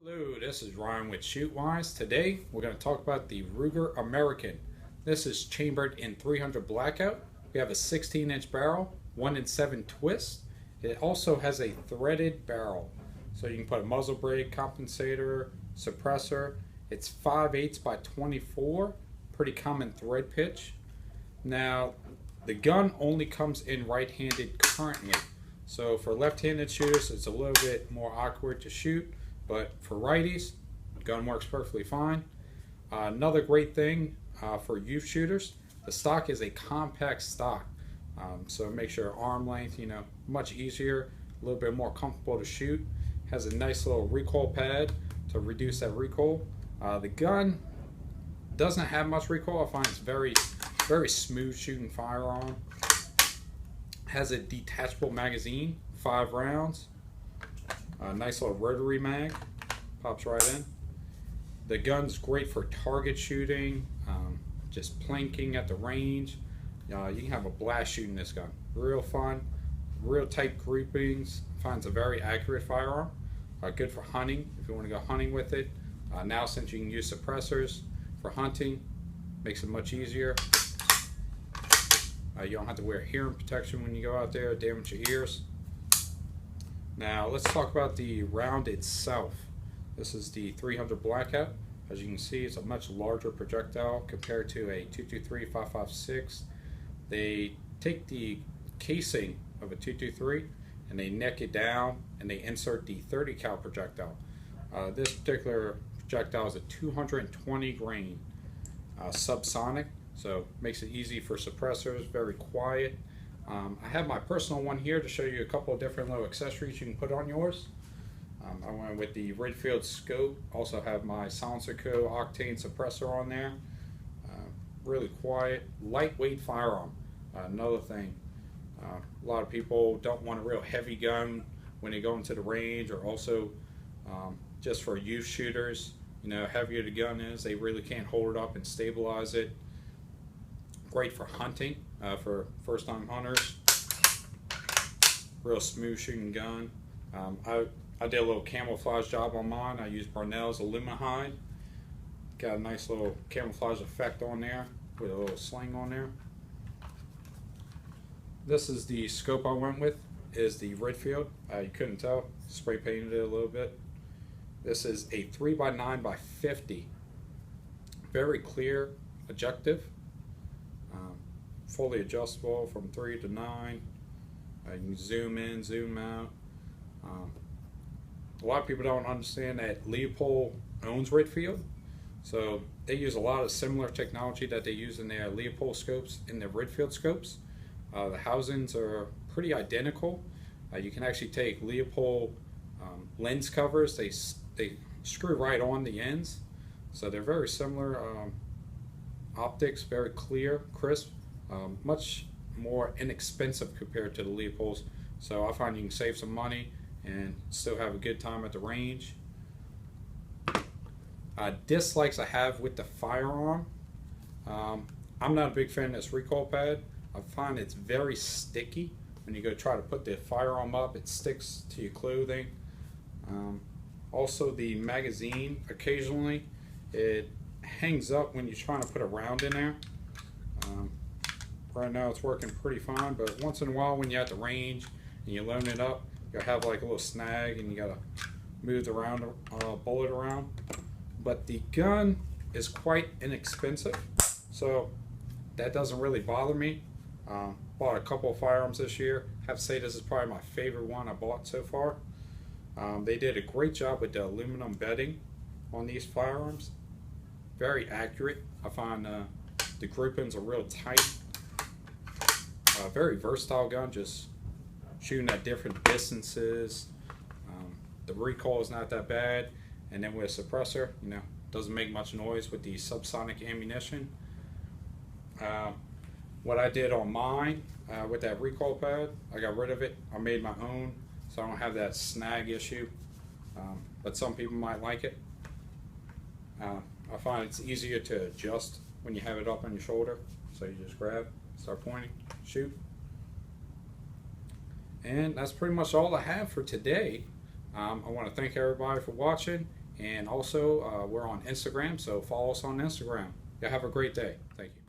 Hello, this is Ryan with Shootwise. Today we're going to talk about the Ruger American. This is chambered in 300 Blackout. We have a 16-inch barrel, 1 in 7 twist. It also has a threaded barrel, so you can put a muzzle brake, compensator, suppressor. It's 5/8 by 24, pretty common thread pitch. Now, the gun only comes in right-handed currently, so for left-handed shooters it's a little bit more awkward to shoot. But for righties, the gun works perfectly fine. Another great thing for youth shooters, the stock is a compact stock. So it makes your arm length, much easier, a little bit more comfortable to shoot. Has a nice little recoil pad to reduce that recoil. The gun doesn't have much recoil. I find it's very, very smooth shooting firearm. Has a detachable magazine, 5 rounds. A nice little rotary mag, pops right in. The gun's great for target shooting, just planking at the range. You can have a blast shooting this gun. Real fun, real tight groupings. Finds a very accurate firearm. Good for hunting if you want to go hunting with it. Now since you can use suppressors for hunting, makes it much easier. You don't have to wear hearing protection when you go out there, damage your ears. Now let's talk about the round itself. This is the 300 Blackout. As you can see, it's a much larger projectile compared to a 223 5.56. They take the casing of a 223 and they neck it down and they insert the 30 cal projectile. This particular projectile is a 220 grain subsonic, so makes it easy for suppressors, very quiet. I have my personal one here to show you a couple of different little accessories you can put on yours. I went with the Redfield scope, also have my Silencer Co. octane suppressor on there. Really quiet, lightweight firearm. Another thing, a lot of people don't want a real heavy gun when they go into the range, or also just for youth shooters, heavier the gun is, they really can't hold it up and stabilize it. Great for hunting, for first-time hunters. Real smooth shooting gun. I did a little camouflage job on mine. I used Barnell's aluminum hide. Got a nice little camouflage effect on there with a little sling on there. This is the scope I went with, is the Redfield. You couldn't tell, spray painted it a little bit. This is a 3x9 by 50. Very clear objective. Fully adjustable from 3 to 9. You can zoom in, zoom out. A lot of people don't understand that Leupold owns Redfield, so they use a lot of similar technology that they use in their Leupold scopes in their Redfield scopes. The housings are pretty identical. You can actually take Leupold lens covers. They screw right on the ends, so they're very similar. Optics, very clear, crisp. Much more inexpensive compared to the Leopolds, so I find you can save some money and still have a good time at the range. Dislikes I have with the firearm, I'm not a big fan of this recoil pad. I find it's very sticky. When you go try to put the firearm up, it sticks to your clothing. Also the magazine, occasionally it hangs up when you're trying to put a round in there. Right now it's working pretty fine, but once in a while when you're at the range and you load it up, you'll have like a little snag and you gotta move the round bullet around. But the gun is quite inexpensive, so that doesn't really bother me. Bought a couple of firearms this year. I have to say this is probably my favorite one I bought so far. They did a great job with the aluminum bedding on these firearms. Very accurate. I find the groupings are real tight. Very versatile gun, just shooting at different distances. The recoil is not that bad, and then with a suppressor, doesn't make much noise with the subsonic ammunition. What I did on mine with that recoil pad, I got rid of it. I made my own, so I don't have that snag issue. But some people might like it. I find it's easier to adjust when you have it up on your shoulder. So you just grab, start pointing, shoot. And that's pretty much all I have for today. I want to thank everybody for watching, And also, we're on Instagram, so follow us on Instagram. Yeah, have a great day. Thank you.